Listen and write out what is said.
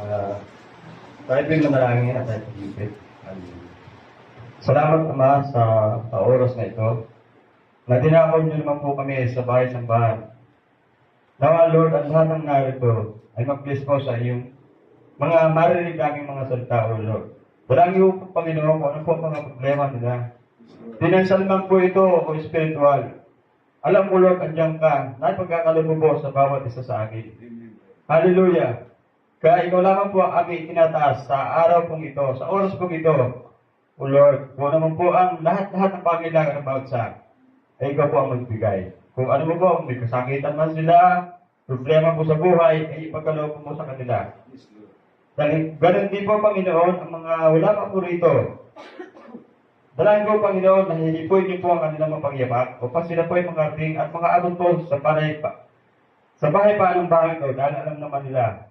Tayo po'y manalangin at tayo pag-ibig. Salamat Ama sa oras na ito. Na dinakaw niyo naman po kami sa bahay-sambahan. Nawa Lord, ang lahat ng narito ay mag-bless po sa iyong mga marinig naming mga salita, O Lord. Walang iyo po, Panginoon, kung ano po ang mga problema nila. Dinansal man po ito, o spiritual. Alam ko, Lord, andyan ka. Napagkakalubo po sa bawat isa sa akin. Hallelujah. Kaya ikaw lamang po ang aming tinataas sa araw pong ito, sa oras pong ito. O Lord, kung naman po ang lahat-lahat ng pangailangan ng bagsak, ay ikaw po ang magbigay. Kung ano mo po, may kasakitan man sila, problema po sa buhay, ay ipagkaloob mo sa kanila. Dahil ganun din po, Panginoon, ang mga wala pa po rito. Dalangin ko, Panginoon, na hihipoy niyo po ang kanilang mapagyapak, upang sila po ay makarating at makaabot po sa bahay pa ng bahay ko, dahil alam naman nila